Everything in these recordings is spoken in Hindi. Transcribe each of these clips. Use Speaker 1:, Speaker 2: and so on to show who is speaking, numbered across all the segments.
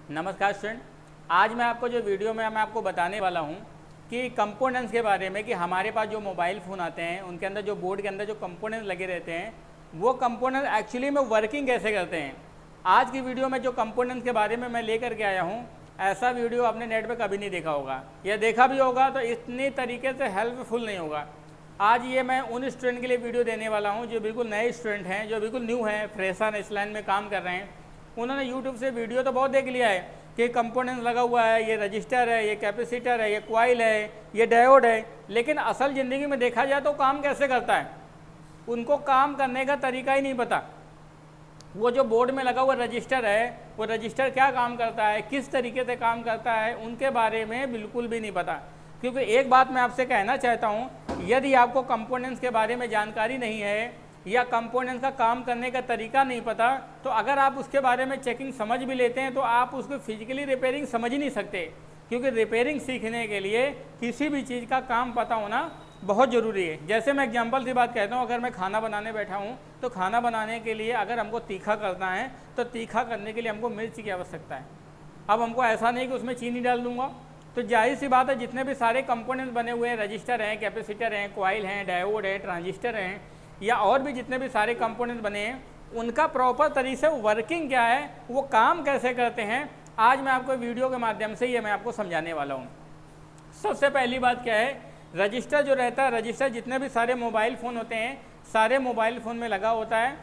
Speaker 1: नमस्कार स्टूडेंट। आज मैं आपको जो वीडियो में मैं आपको बताने वाला हूं कि कंपोनेंट्स के बारे में, कि हमारे पास जो मोबाइल फ़ोन आते हैं उनके अंदर जो बोर्ड के अंदर जो कंपोनेंट लगे रहते हैं वो कंपोनेंट एक्चुअली में वर्किंग कैसे करते हैं। आज की वीडियो में जो कंपोनेंट्स के बारे में मैं लेकर के आया हूँ, ऐसा वीडियो आपने नेट पर कभी नहीं देखा होगा, या देखा भी होगा तो इतनी तरीके से हेल्पफुल नहीं होगा। आज ये मैं उन स्टूडेंट के लिए वीडियो देने वाला हूँ जो बिल्कुल नए स्टूडेंट हैं, जो बिल्कुल न्यू हैं, फ्रेशर इस लाइन में काम कर रहे हैं। उन्होंने यूट्यूब से वीडियो तो बहुत देख लिया है कि कंपोनेंट लगा हुआ है, ये रजिस्टर है, ये कैपेसिटर है, ये कॉइल है, ये डायोड है, लेकिन असल ज़िंदगी में देखा जाए तो काम कैसे करता है उनको काम करने का तरीका ही नहीं पता। वो जो बोर्ड में लगा हुआ रजिस्टर है, वो रजिस्टर क्या काम करता है, किस तरीके से काम करता है, उनके बारे में बिल्कुल भी नहीं पता। क्योंकि एक बात मैं आपसे कहना चाहता हूँ, यदि आपको कंपोनेंट्स के बारे में जानकारी नहीं है या कंपोनेंट्स का काम करने का तरीका नहीं पता, तो अगर आप उसके बारे में चेकिंग समझ भी लेते हैं तो आप उसको फिजिकली रिपेयरिंग समझ ही नहीं सकते। क्योंकि रिपेयरिंग सीखने के लिए किसी भी चीज़ का काम पता होना बहुत ज़रूरी है। जैसे मैं एग्जांपल की बात कहता हूँ, अगर मैं खाना बनाने बैठा हूँ तो खाना बनाने के लिए अगर हमको तीखा करना है तो तीखा करने के लिए हमको मिर्च की आवश्यकता है। अब हमको ऐसा नहीं कि उसमें चीनी डाल दूंगा, तो जाहिर सी बात है जितने भी सारे कंपोनेंट्स बने हुए हैं, रजिस्टर हैं, कैपेसिटर हैं, कॉइल हैं, डायोड है, ट्रांजिस्टर हैं, या और भी जितने भी सारे कंपोनेंट्स बने हैं, उनका प्रॉपर तरीके से वर्किंग क्या है, वो काम कैसे करते हैं, आज मैं आपको वीडियो के माध्यम से ये मैं आपको समझाने वाला हूँ। सबसे पहली बात क्या है, रजिस्टर जो रहता है, रजिस्टर जितने भी सारे मोबाइल फ़ोन होते हैं, सारे मोबाइल फ़ोन में लगा होता है।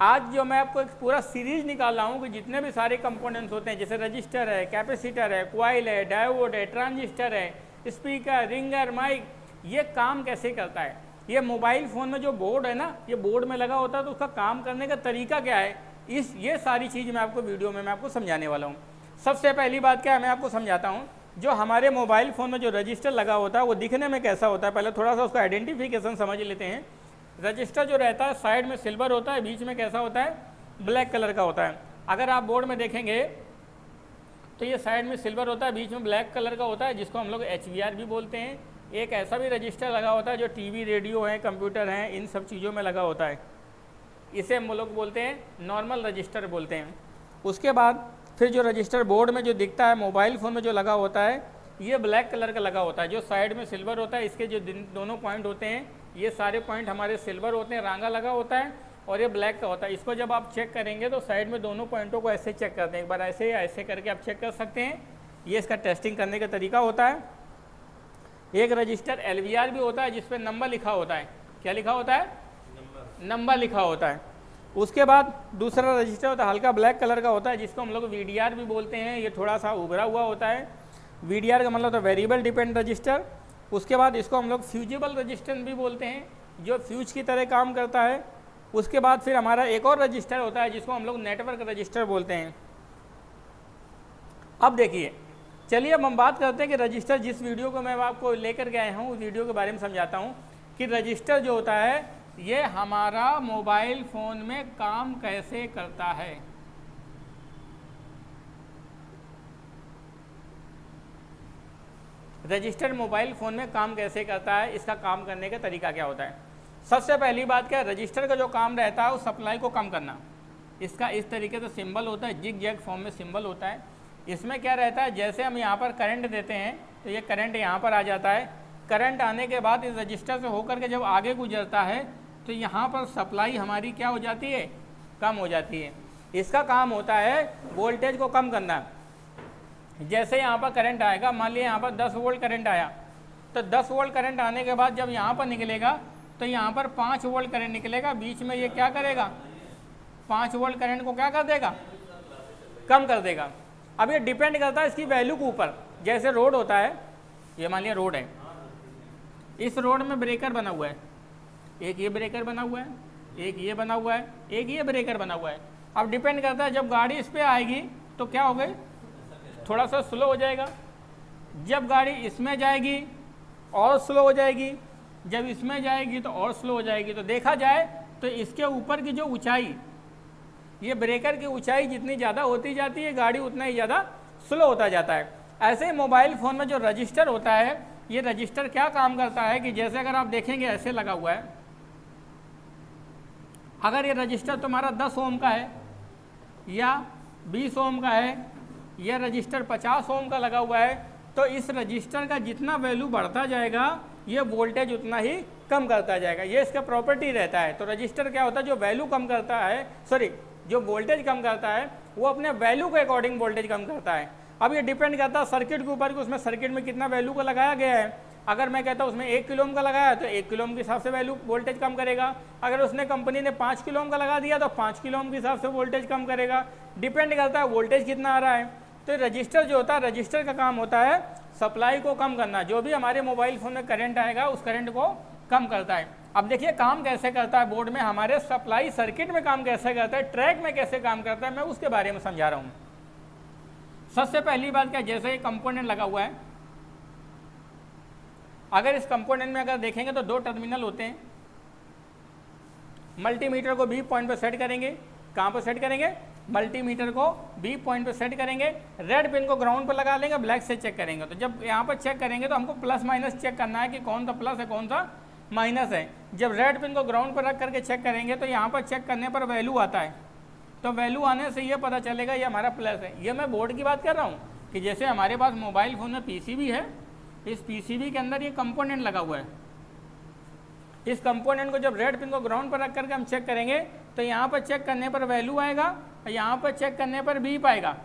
Speaker 1: आज जो मैं आपको एक पूरा सीरीज निकाल रहा हूँ कि जितने भी सारे कंपोनेंट्स होते हैं, जैसे रजिस्टर है, कैपेसिटर है, कॉइल है, डायोड है, ट्रांजिस्टर है, स्पीकर, रिंगर, माइक, ये काम कैसे करता है। ये मोबाइल फ़ोन में जो बोर्ड है ना, ये बोर्ड में लगा होता है, तो उसका काम करने का तरीका क्या है, ये सारी चीज़ मैं आपको वीडियो में मैं आपको समझाने वाला हूँ। सबसे पहली बात क्या है, मैं आपको समझाता हूँ। जो हमारे मोबाइल फ़ोन में जो रजिस्टर लगा होता है वो दिखने में कैसा होता है, पहले थोड़ा सा उसका आइडेंटिफिकेशन समझ लेते हैं। रजिस्टर जो रहता है साइड में सिल्वर होता है, बीच में कैसा होता है, ब्लैक कलर का होता है। अगर आप बोर्ड में देखेंगे तो ये साइड में सिल्वर होता है, बीच में ब्लैक कलर का होता है, जिसको हम लोग HVR भी बोलते हैं। एक ऐसा भी रजिस्टर लगा होता है जो टीवी, रेडियो है, कंप्यूटर है, इन सब चीज़ों में लगा होता है। इसे हम लोग बोलते हैं नॉर्मल रजिस्टर बोलते हैं। उसके बाद फिर जो रजिस्टर बोर्ड में जो दिखता है मोबाइल फ़ोन में जो लगा होता है, ये ब्लैक कलर का लगा होता है। जो साइड में सिल्वर होता है, इसके जो दोनों पॉइंट होते हैं, ये सारे पॉइंट हमारे सिल्वर होते हैं, रांगा लगा होता है, और ये ब्लैक का होता है। इसको जब आप चेक करेंगे तो साइड में दोनों पॉइंटों को ऐसे चेक करते हैं, एक बार ऐसे या ऐसे करके आप चेक कर सकते हैं। ये इसका टेस्टिंग करने का तरीका होता है। एक रजिस्टर LVR भी होता है जिस पर नंबर लिखा होता है। क्या लिखा होता है, नंबर लिखा होता है। उसके बाद दूसरा रजिस्टर होता है, हल्का ब्लैक कलर का होता है, जिसको हम लोग VDR भी बोलते हैं। ये थोड़ा सा उभरा हुआ होता है। VDR का मतलब होता है वेरिएबल डिपेंड रजिस्टर। उसके बाद इसको हम लोग फ्यूजिबल रजिस्टर भी बोलते हैं, जो फ्यूज की तरह काम करता है। उसके बाद फिर हमारा एक और रजिस्टर होता है जिसको हम लोग नेटवर्क रजिस्टर बोलते हैं। अब देखिए, चलिए अब हम बात करते हैं कि रजिस्टर, जिस वीडियो को मैं आपको लेकर के आया हूँ उस वीडियो के बारे में समझाता हूँ कि रजिस्टर जो होता है ये हमारा मोबाइल फ़ोन में काम कैसे करता है। रजिस्टर मोबाइल फ़ोन में काम कैसे करता है, इसका काम करने का तरीका क्या होता है। सबसे पहली बात क्या है, रजिस्टर का जो काम रहता है वो सप्लाई को कम करना। इसका इस तरीके से सिंबल होता है, जिग जैग फॉर्म में सिंबल होता है। इसमें क्या रहता है, जैसे हम यहाँ पर करंट देते हैं तो ये करंट यहाँ पर आ जाता है। करंट आने के बाद इस रजिस्टर से होकर के जब आगे गुजरता है तो यहाँ पर सप्लाई हमारी क्या हो जाती है, कम हो जाती है। इसका काम होता है वोल्टेज को कम करना। जैसे यहाँ पर करंट आएगा, मान लिया यहाँ पर 10 वोल्ट करंट आया, तो 10 वोल्ट करंट आने के बाद जब यहाँ पर निकलेगा तो यहाँ पर 5 वोल्ट करंट निकलेगा। बीच में ये क्या करेगा, 5 वोल्ट करंट को क्या कर देगा, कम कर देगा। अब ये डिपेंड करता है इसकी वैल्यू के ऊपर। जैसे रोड होता है, ये मान लिया रोड है, इस रोड में ब्रेकर बना हुआ है, एक ये ब्रेकर बना हुआ है, एक ये बना हुआ है, एक ये ब्रेकर बना हुआ है। अब डिपेंड करता है जब गाड़ी इस पर आएगी तो क्या हो गई, थोड़ा सा स्लो हो जाएगा। जब गाड़ी इसमें जाएगी और स्लो हो जाएगी, जब इसमें जाएगी तो और स्लो हो जाएगी। तो देखा जाए तो इसके ऊपर की जो ऊंचाई, ये ब्रेकर की ऊंचाई जितनी ज़्यादा होती जाती है, गाड़ी उतना ही ज़्यादा स्लो होता जाता है। ऐसे ही मोबाइल फ़ोन में जो रजिस्टर होता है, ये रजिस्टर क्या काम करता है कि जैसे अगर आप देखेंगे ऐसे लगा हुआ है, अगर ये रजिस्टर तुम्हारा 10 ओम का है या 20 ओम का है ये रजिस्टर 50 ओम का लगा हुआ है, तो इस रजिस्टर का जितना वैल्यू बढ़ता जाएगा ये वोल्टेज उतना ही कम करता जाएगा, ये इसका प्रॉपर्टी रहता है। तो रजिस्टर क्या होता है, जो वैल्यू कम करता है, सॉरी जो वोल्टेज कम करता है वो अपने वैल्यू के अकॉर्डिंग वोल्टेज कम करता है। अब ये डिपेंड करता है सर्किट के ऊपर कि उसमें सर्किट में कितना वैल्यू का लगाया गया है। अगर मैं कहता हूँ उसमें 1 किलो ओम का लगाया है तो 1 किलो ओम के हिसाब से वैल्यू वोल्टेज कम करेगा। अगर उसने कंपनी ने 5 किलो ओम का लगा दिया तो 5 किलो ओम के हिसाब से वोल्टेज कम करेगा। डिपेंड करता है वोल्टेज कितना आ रहा है। तो रजिस्टर जो होता है, रजिस्टर का काम होता है सप्लाई को कम करना। जो भी हमारे मोबाइल फ़ोन में करंट आएगा उस करंट को कम करता है। अब देखिए काम कैसे करता है बोर्ड में, हमारे सप्लाई सर्किट में काम कैसे करता है, ट्रैक में कैसे काम करता है, मैं उसके बारे में समझा रहा हूँ। सबसे पहली बात क्या, जैसे ये कंपोनेंट लगा हुआ है, अगर इस कंपोनेंट में अगर देखेंगे तो 2 टर्मिनल होते हैं। मल्टीमीटर को बी पॉइंट पर सेट करेंगे। कहाँ पर सेट करेंगे, मल्टीमीटर को बी पॉइंट पर सेट करेंगे। रेड पिन को ग्राउंड पर लगा लेंगे, ब्लैक से चेक करेंगे। तो जब यहाँ पर चेक करेंगे तो हमको प्लस माइनस चेक करना है कि कौन सा प्लस है कौन सा माइनस है। जब रेड पिन को ग्राउंड पर रख करके चेक करेंगे तो यहाँ पर चेक करने पर वैल्यू आता है। तो वैल्यू आने से ये पता चलेगा ये हमारा प्लस है। ये मैं बोर्ड की बात कर रहा हूँ कि जैसे हमारे पास मोबाइल फ़ोन में पीसीबी है, इस पीसीबी के अंदर ये कंपोनेंट लगा हुआ है। इस कंपोनेंट को जब रेड पिन को ग्राउंड पर रख करके हम चेक करेंगे तो यहाँ पर चेक करने पर वैल्यू आएगा और यहाँ पर चेक करने पर बीप आएगा।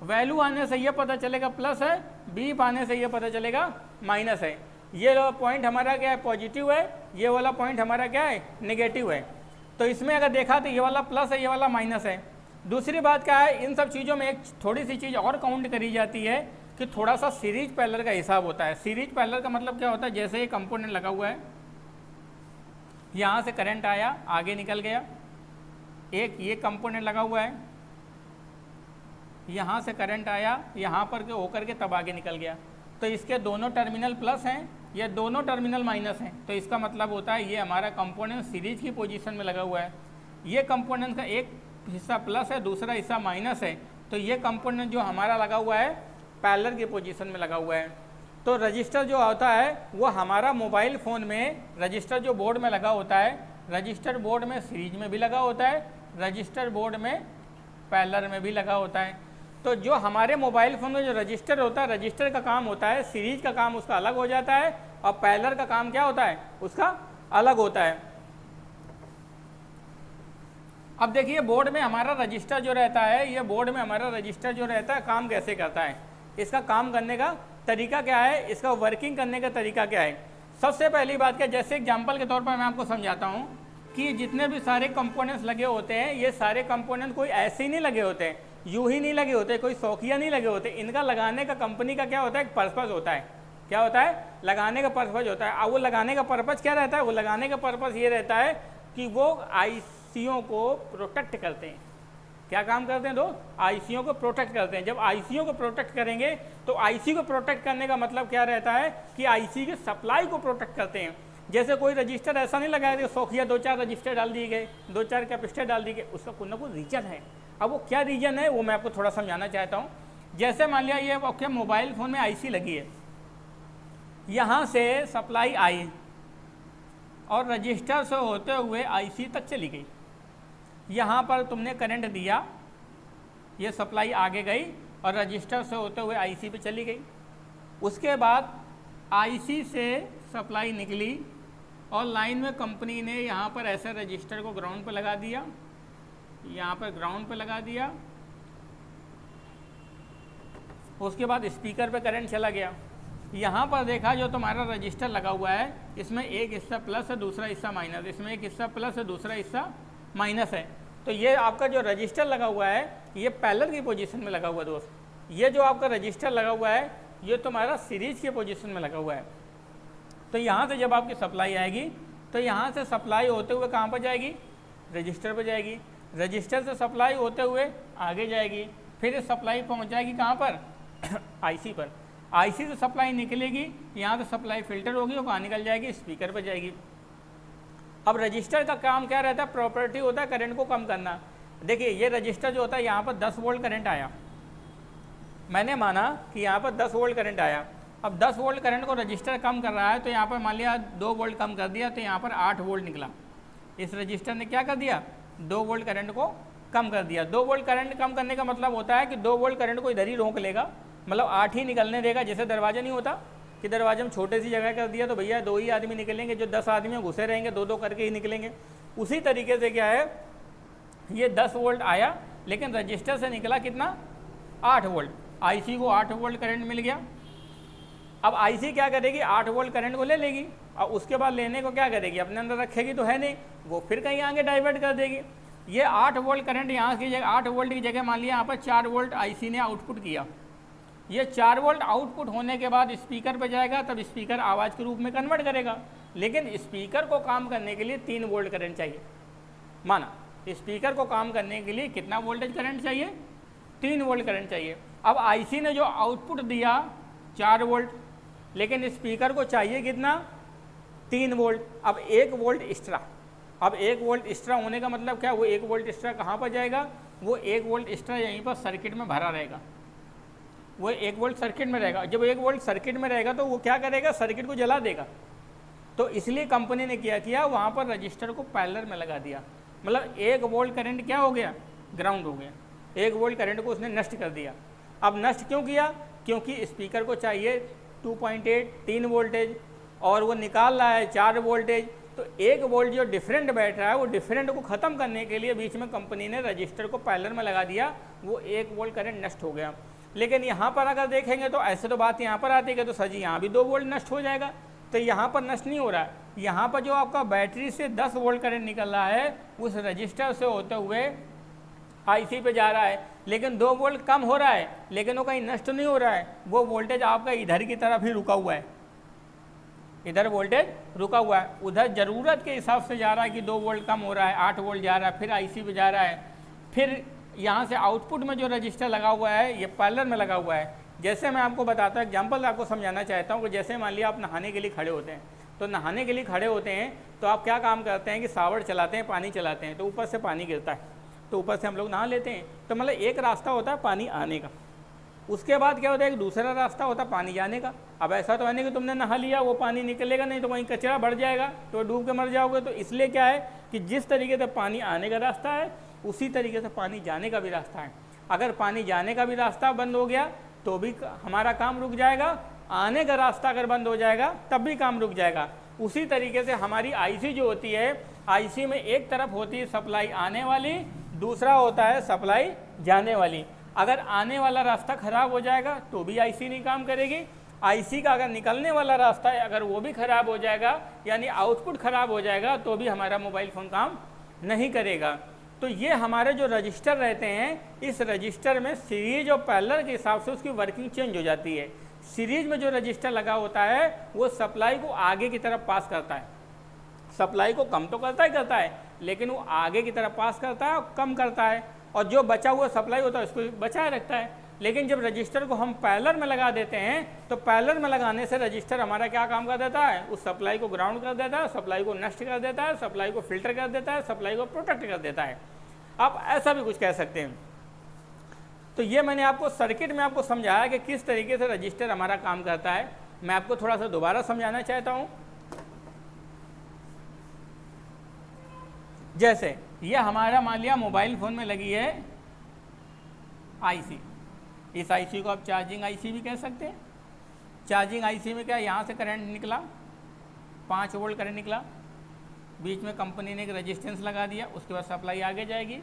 Speaker 1: वैल्यू आने से ये पता चलेगा प्लस है, बीप आने से ये पता चलेगा माइनस है। ये पॉइंट हमारा क्या है, पॉजिटिव है, ये वाला पॉइंट हमारा क्या है, नेगेटिव है। तो इसमें अगर देखा तो ये वाला प्लस है, ये वाला माइनस है। दूसरी बात क्या है, इन सब चीज़ों में एक थोड़ी सी चीज़ और काउंट करी जाती है कि थोड़ा सा सीरीज पैरेलल का हिसाब होता है। सीरीज पैरेलल का मतलब क्या होता है, जैसे ये कंपोनेंट लगा हुआ है, यहाँ से करंट आया आगे निकल गया, एक ये कंपोनेंट लगा हुआ है, यहाँ से करंट आया यहाँ पर के होकर के तब आगे निकल गया। तो इसके दोनों टर्मिनल प्लस हैं, ये दोनों टर्मिनल माइनस हैं। तो इसका मतलब होता है ये हमारा कंपोनेंट सीरीज की पोजीशन में लगा हुआ है। ये कंपोनेंट का एक हिस्सा प्लस है, दूसरा हिस्सा माइनस है। तो ये कंपोनेंट जो हमारा लगा हुआ है पैरेलल की पोजीशन में लगा हुआ है। तो रजिस्टर जो होता है वो हमारा मोबाइल फ़ोन में रजिस्टर जो बोर्ड में लगा होता है, रजिस्टर बोर्ड में सीरीज में भी लगा होता है, रजिस्टर बोर्ड में पैरेलल में भी लगा होता है। तो जो हमारे मोबाइल फ़ोन में जो रजिस्टर होता है, रजिस्टर का काम होता है, सीरीज का काम उसका अलग हो जाता है और पैरेलल का काम क्या होता है, उसका अलग होता है। अब देखिए बोर्ड में हमारा रजिस्टर जो रहता है, ये बोर्ड में हमारा रजिस्टर जो रहता है काम कैसे करता है, इसका काम करने का तरीका क्या है, इसका वर्किंग करने का तरीका क्या है। सबसे पहली बात क्या, जैसे एग्जांपल के तौर पर मैं आपको समझाता हूँ कि जितने भी सारे कंपोनेंट्स लगे होते हैं, ये सारे कंपोनेंट कोई ऐसे ही नहीं लगे होते हैं, यूं ही नहीं लगे होते, कोई शौकिया नहीं लगे होते। इनका लगाने का कंपनी का क्या होता है, एक पर्पज़ होता है। क्या होता है, लगाने का पर्पज़ होता है। अब वो लगाने का पर्पज़ क्या रहता है, वो लगाने का पर्पज़ ये रहता है कि वो आईसीओ को प्रोटेक्ट करते हैं। क्या काम करते हैं, दो आईसीओ को प्रोटेक्ट करते हैं। जब आईसीओ को प्रोटेक्ट करेंगे तो आईसी को प्रोटेक्ट करने का मतलब क्या रहता है कि आईसी की सप्लाई को प्रोटेक्ट करते हैं। जैसे कोई रजिस्टर ऐसा नहीं लगाया कि शौकिया 2-4 रजिस्टर डाल दिए गए, 2-4 कैपेसिटर डाल दिए गए, उसका कोई ना कोई रीजन है। अब वो क्या रीजन है वो मैं आपको थोड़ा समझाना चाहता हूँ। जैसे मान लिया ये आपके मोबाइल फ़ोन में आईसी लगी है, यहाँ से सप्लाई आई और रजिस्टर से होते हुए आईसी तक चली गई। यहाँ पर तुमने करंट दिया, ये सप्लाई आगे गई और रजिस्टर से होते हुए आईसी पे चली गई। उसके बाद आईसी से सप्लाई निकली और लाइन में कंपनी ने यहाँ पर ऐसे रजिस्टर को ग्राउंड पर लगा दिया, यहाँ पर ग्राउंड पे लगा दिया। उसके बाद स्पीकर पे करंट चला गया। यहाँ पर देखा जो तुम्हारा रजिस्टर लगा हुआ है, इसमें एक हिस्सा प्लस है, दूसरा हिस्सा माइनस, इसमें एक हिस्सा प्लस है, दूसरा हिस्सा माइनस है। तो ये आपका जो रजिस्टर लगा हुआ है ये पैरेलल की पोजीशन में लगा हुआ है दोस्त। ये जो आपका रजिस्टर लगा हुआ है ये तुम्हारा सीरीज की पोजीशन में लगा हुआ है। तो यहाँ से जब आपकी सप्लाई आएगी तो यहाँ से सप्लाई होते हुए कहाँ पर जाएगी, रजिस्टर पर जाएगी। रजिस्टर से सप्लाई होते हुए आगे जाएगी, फिर सप्लाई पहुँच जाएगी कहाँ पर, आईसी पर। आईसी से सप्लाई निकलेगी, यहाँ से सप्लाई फिल्टर होगी और कहाँ निकल जाएगी, स्पीकर पर जाएगी। अब रजिस्टर का काम क्या रहता है, प्रॉपर्टी होता है करंट को कम करना। देखिए ये रजिस्टर जो होता है, यहाँ पर 10 वोल्ट करंट आया, मैंने माना कि यहाँ पर 10 वोल्ट करंट आया। अब 10 वोल्ट करंट को रजिस्टर कम कर रहा है तो यहाँ पर मान लिया 2 वोल्ट कम कर दिया तो यहाँ पर 8 वोल्ट निकला। इस रजिस्टर ने क्या कर दिया, 2 वोल्ट करंट को कम कर दिया। 2 वोल्ट करंट कम करने का मतलब होता है कि 2 वोल्ट करंट को इधर ही रोक लेगा, मतलब 8 ही निकलने देगा। जैसे दरवाजा नहीं होता कि दरवाजे में छोटे सी जगह कर दिया तो भैया 2 ही आदमी निकलेंगे, जो 10 आदमी घुसे रहेंगे 2-2 करके ही निकलेंगे। उसी तरीके से क्या है, ये 10 वोल्ट आया लेकिन रजिस्टर से निकला कितना, 8 वोल्ट। आईसी को 8 वोल्ट करंट मिल गया। अब आईसी क्या करेगी, 8 वोल्ट करंट को ले लेगी और उसके बाद लेने को क्या करेगी, अपने अंदर रखेगी तो है नहीं, वो फिर कहीं आगे डाइवर्ट कर देगी। ये 8 वोल्ट करंट यहाँ की जगह 8 वोल्ट की जगह मान लिया यहाँ पर 4 वोल्ट आईसी ने आउटपुट किया। ये 4 वोल्ट आउटपुट होने के बाद स्पीकर पे जाएगा, तब स्पीकर आवाज़ के रूप में कन्वर्ट करेगा। लेकिन स्पीकर को काम करने के लिए 3 वोल्ट करंट चाहिए। माना स्पीकर को काम करने के लिए कितना वोल्टेज करंट चाहिए, 3 वोल्ट करंट चाहिए। अब आईसी ने जो आउटपुट दिया 4 वोल्ट, लेकिन स्पीकर को चाहिए कितना, 3 वोल्ट। अब 1 वोल्ट एक्स्ट्रा। अब 1 वोल्ट एक्स्ट्रा होने का मतलब क्या, वो 1 वोल्ट एक्स्ट्रा कहाँ पर जाएगा, वो 1 वोल्ट एक्स्ट्रा यहीं पर सर्किट में भरा रहेगा। वो 1 वोल्ट सर्किट में रहेगा। जब 1 वोल्ट सर्किट में रहेगा तो वो क्या करेगा, सर्किट को जला देगा। तो इसलिए कंपनी ने क्या किया, वहाँ पर रजिस्टर को पैरेलल में लगा दिया। मतलब 1 वोल्ट करंट क्या हो गया, ग्राउंड हो गया। 1 वोल्ट करंट को उसने नष्ट कर दिया। अब नष्ट क्यों किया, क्योंकि स्पीकर को चाहिए 2.8 3 वोल्टेज और वो निकाल रहा है 4 वोल्टेज। तो 1 वोल्ट जो डिफरेंट बैठ रहा है, वो डिफरेंट को ख़त्म करने के लिए बीच में कंपनी ने रजिस्टर को पैरेलल में लगा दिया, वो 1 वोल्ट करंट नष्ट हो गया। लेकिन यहाँ पर अगर देखेंगे तो ऐसे तो बात यहाँ पर आती है कि तो सर जी यहाँ भी 2 वोल्ट नष्ट हो जाएगा, तो यहाँ पर नष्ट नहीं हो रहा है। यहाँ पर जो आपका बैटरी से 10 वोल्ट करंट निकल रहा है, उस रजिस्टर से होते हुए आईसी पे जा रहा है, लेकिन 2 वोल्ट कम हो रहा है, लेकिन वो कहीं नष्ट नहीं हो रहा है। वो वोल्टेज आपका इधर की तरफ ही रुका हुआ है, इधर वोल्टेज रुका हुआ है। उधर ज़रूरत के हिसाब से जा रहा है कि 2 वोल्ट कम हो रहा है, 8 वोल्ट जा रहा है, फिर आईसी पे जा रहा है। फिर यहाँ से आउटपुट में जो रजिस्टर लगा हुआ है, ये पैरेलल में लगा हुआ है। जैसे मैं आपको बताता हूँ, एग्जाम्पल आपको समझाना चाहता हूँ कि जैसे मान लिया आप नहाने के लिए खड़े होते हैं, तो नहाने के लिए खड़े होते हैं तो आप क्या काम करते हैं कि शावर चलाते हैं, पानी चलाते हैं, तो ऊपर से पानी गिरता है, तो ऊपर से हम लोग नहा लेते हैं। तो मतलब एक रास्ता होता है पानी आने का, उसके बाद क्या होता है, एक दूसरा रास्ता होता है पानी जाने का। अब ऐसा तो है नहीं कि तुमने नहा लिया वो पानी निकलेगा नहीं, तो वहीं कचरा बढ़ जाएगा तो डूब के मर जाओगे। तो इसलिए क्या है कि जिस तरीके से पानी आने का रास्ता है, उसी तरीके से पानी जाने का भी रास्ता है। अगर पानी जाने का भी रास्ता बंद हो गया तो भी हमारा काम रुक जाएगा, आने का रास्ता अगर बंद हो जाएगा तब भी काम रुक जाएगा। उसी तरीके से हमारी आईसी जो होती है, आईसी में एक तरफ होती है सप्लाई आने वाली, दूसरा होता है सप्लाई जाने वाली। अगर आने वाला रास्ता खराब हो जाएगा तो भी आईसी नहीं काम करेगी। आईसी का अगर निकलने वाला रास्ता है, अगर वो भी खराब हो जाएगा, यानी आउटपुट खराब हो जाएगा, तो भी हमारा मोबाइल फ़ोन काम नहीं करेगा। तो ये हमारे जो रजिस्टर रहते हैं, इस रजिस्टर में सीरीज और पैरेलल के हिसाब से उसकी वर्किंग चेंज हो जाती है। सीरीज में जो रजिस्टर लगा होता है वो सप्लाई को आगे की तरफ पास करता है, सप्लाई को कम तो करता है, लेकिन वो आगे की तरफ पास करता है और कम करता है, और जो बचा हुआ सप्लाई होता है उसको बचाए रखता है। लेकिन जब रजिस्टर को हम पैरेलल में लगा देते हैं, तो पैरेलल में लगाने से रजिस्टर हमारा क्या काम कर देता है, उस सप्लाई को ग्राउंड कर देता है, सप्लाई को नष्ट कर देता है, सप्लाई को फिल्टर कर देता है, सप्लाई को प्रोटेक्ट कर देता है। आप ऐसा भी कुछ कह सकते हैं। तो ये मैंने आपको सर्किट में आपको समझाया कि किस तरीके से रजिस्टर हमारा काम करता है। मैं आपको थोड़ा सा दोबारा समझाना चाहता हूँ। जैसे ये हमारा मान लिया मोबाइल फ़ोन में लगी है आईसी, इस आईसी को आप चार्जिंग आईसी भी कह सकते हैं। चार्जिंग आईसी में क्या, यहाँ से करंट निकला, 5 वोल्ट करंट निकला, बीच में कंपनी ने एक रेजिस्टेंस लगा दिया, उसके बाद सप्लाई आगे जाएगी।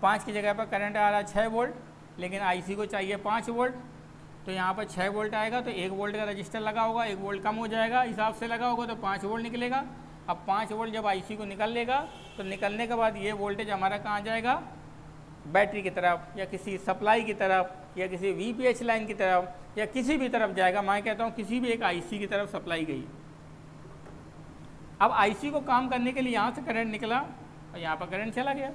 Speaker 1: 5 की जगह पर करंट आ रहा है 6 वोल्ट, लेकिन आईसी को चाहिए 5 वोल्ट, तो यहाँ पर 6 वोल्ट आएगा, तो 1 वोल्ट का रजिस्टर लगा होगा, 1 वोल्ट कम हो जाएगा, हिसाब से लगा होगा तो 5 वोल्ट निकलेगा। अब 5 वोल्ट जब आईसी को निकल लेगा, तो निकलने के बाद ये वोल्टेज हमारा कहाँ जाएगा, बैटरी की तरफ, या किसी सप्लाई की तरफ, या किसी वीपीएच लाइन की तरफ, या किसी भी तरफ जाएगा। मैं कहता हूँ किसी भी एक आईसी की तरफ सप्लाई गई। अब आईसी को काम करने के लिए यहाँ से करंट निकला और यहाँ पर करंट चला गया,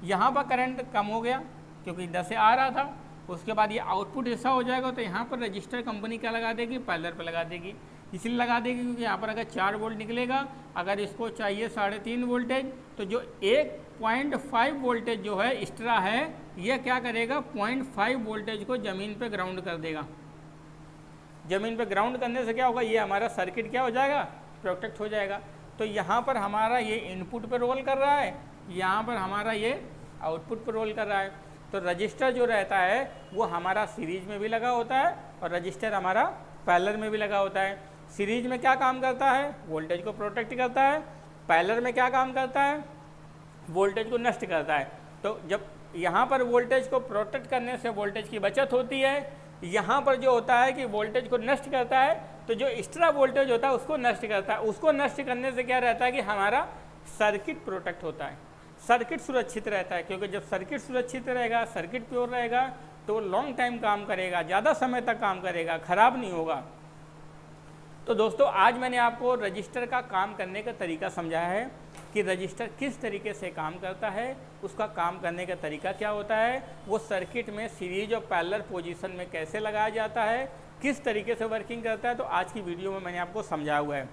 Speaker 1: यहाँ पर करंट कम हो गया क्योंकि 10 से आ रहा था। उसके बाद ये आउटपुट हिस्सा हो जाएगा, तो यहाँ पर रजिस्टर कंपनी क्या लगा देगी, पैरेलल पर लगा देगी। इसलिए लगा देगी क्योंकि यहाँ पर अगर 4 वोल्ट निकलेगा, अगर इसको चाहिए 3.5 वोल्टेज, तो जो 1.5 वोल्टेज जो है एक्स्ट्रा है, यह क्या करेगा, 0.5 वोल्टेज को ज़मीन पे ग्राउंड कर देगा। ज़मीन पे ग्राउंड करने से क्या होगा, ये हमारा सर्किट क्या हो जाएगा, प्रोटेक्ट हो जाएगा। तो यहाँ पर हमारा ये इनपुट पे रोल कर रहा है, यहाँ पर हमारा ये आउटपुट पर रोल कर रहा है। तो रजिस्टर जो रहता है वो हमारा सीरीज में भी लगा होता है और रजिस्टर हमारा पैरेलल में भी लगा होता है। सीरीज में क्या काम करता है? वोल्टेज को प्रोटेक्ट करता है। पैरेलल में क्या काम करता है? वोल्टेज को नष्ट करता है। तो जब यहाँ पर वोल्टेज को प्रोटेक्ट करने से वोल्टेज की बचत होती है, यहाँ पर जो होता है कि वोल्टेज को नष्ट करता है, तो जो एक्स्ट्रा वोल्टेज होता है उसको नष्ट करता है। उसको नष्ट करने से क्या रहता है कि हमारा सर्किट प्रोटेक्ट होता है, सर्किट सुरक्षित रहता है। क्योंकि जब सर्किट सुरक्षित रहेगा, सर्किट प्योर रहेगा, तो लॉन्ग टाइम काम करेगा, ज़्यादा समय तक काम करेगा, खराब नहीं होगा। तो दोस्तों आज मैंने आपको रजिस्टर का काम करने का तरीका समझाया है कि रजिस्टर किस तरीके से काम करता है, उसका काम करने का तरीका क्या होता है, वो सर्किट में सीरीज और पैरेलल पोजीशन में कैसे लगाया जाता है, किस तरीके से वर्किंग करता है। तो आज की वीडियो में मैंने आपको समझाया हुआ है।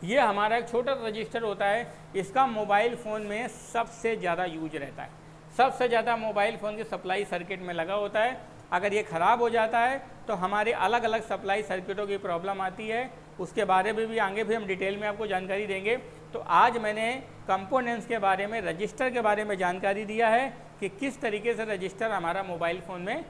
Speaker 1: ये हमारा एक छोटा रजिस्टर होता है, इसका मोबाइल फ़ोन में सबसे ज़्यादा यूज रहता है, सबसे ज़्यादा मोबाइल फ़ोन की सप्लाई सर्किट में लगा होता है। अगर ये ख़राब हो जाता है तो हमारे अलग अलग सप्लाई सर्किटों की प्रॉब्लम आती है, उसके बारे में भी आगे भी हम डिटेल में आपको जानकारी देंगे। तो आज मैंने कंपोनेंट्स के बारे में, रजिस्टर के बारे में जानकारी दिया है कि किस तरीके से रजिस्टर हमारा मोबाइल फ़ोन में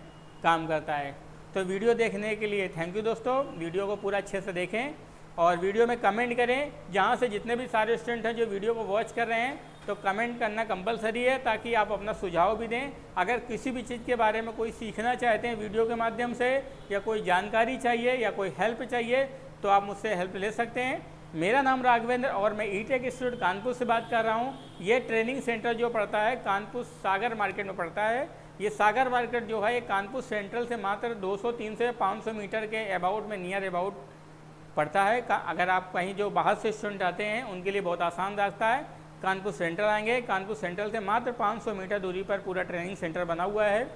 Speaker 1: काम करता है। तो वीडियो देखने के लिए थैंक यू दोस्तों। वीडियो को पूरा अच्छे से देखें और वीडियो में कमेंट करें। जहाँ से जितने भी सारे स्टूडेंट हैं जो वीडियो को वॉच कर रहे हैं, तो कमेंट करना कंपलसरी है ताकि आप अपना सुझाव भी दें। अगर किसी भी चीज़ के बारे में कोई सीखना चाहते हैं वीडियो के माध्यम से, या कोई जानकारी चाहिए या कोई हेल्प चाहिए, तो आप मुझसे हेल्प ले सकते हैं। मेरा नाम राघवेंद्र और मैं ई-टेक इंस्टीट्यूट कानपुर से बात कर रहा हूँ। ये ट्रेनिंग सेंटर जो पड़ता है कानपुर सागर मार्केट में पड़ता है। ये सागर मार्केट जो है ये कानपुर सेंट्रल से मात्र 200, 300, 500 मीटर के अबाउट में, नियर अबाउट पड़ता है। अगर आप कहीं जो बाहर से स्टूडेंट आते हैं उनके लिए बहुत आसान रास्ता है। कानपुर सेंट्रल आएंगे, कानपुर सेंट्रल से मात्र 500 मीटर दूरी पर पूरा ट्रेनिंग सेंटर बना हुआ है।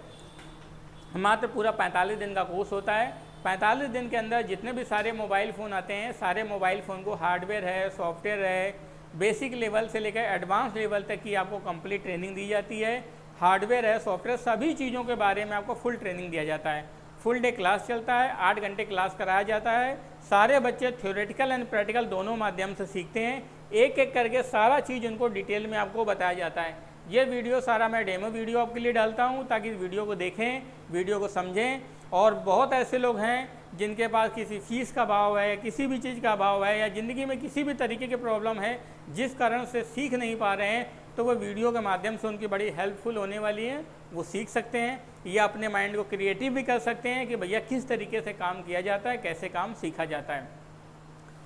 Speaker 1: मात्र पूरा 45 दिन का कोर्स होता है। 45 दिन के अंदर जितने भी सारे मोबाइल फ़ोन आते हैं, सारे मोबाइल फ़ोन को हार्डवेयर है, सॉफ्टवेयर है, बेसिक लेवल से लेकर एडवांस लेवल तक की आपको कंप्लीट ट्रेनिंग दी जाती है। हार्डवेयर है, सॉफ्टवेयर, सभी चीज़ों के बारे में आपको फुल ट्रेनिंग दिया जाता है। फुल डे क्लास चलता है, 8 घंटे क्लास कराया जाता है। सारे बच्चे थ्योरेटिकल एंड प्रैक्टिकल दोनों माध्यम से सीखते हैं। एक एक करके सारा चीज़ उनको डिटेल में आपको बताया जाता है। ये वीडियो सारा मैं डेमो वीडियो आपके लिए डालता हूँ ताकि वीडियो को देखें, वीडियो को समझें। और बहुत ऐसे लोग हैं जिनके पास किसी फीस का अभाव है, किसी भी चीज़ का अभाव है, या ज़िंदगी में किसी भी तरीके की प्रॉब्लम है जिस कारण से सीख नहीं पा रहे हैं, तो वो वीडियो के माध्यम से उनकी बड़ी हेल्पफुल होने वाली है। वो सीख सकते हैं या अपने माइंड को क्रिएटिव भी कर सकते हैं कि भैया किस तरीके से काम किया जाता है, कैसे काम सीखा जाता है।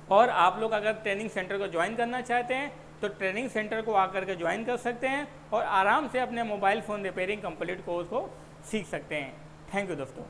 Speaker 1: और आप लोग अगर ट्रेनिंग सेंटर को ज्वाइन करना चाहते हैं तो ट्रेनिंग सेंटर को आकर के ज्वाइन कर सकते हैं और आराम से अपने mobile phone repairing complete course को सीख सकते हैं। थैंक यू दोस्तों।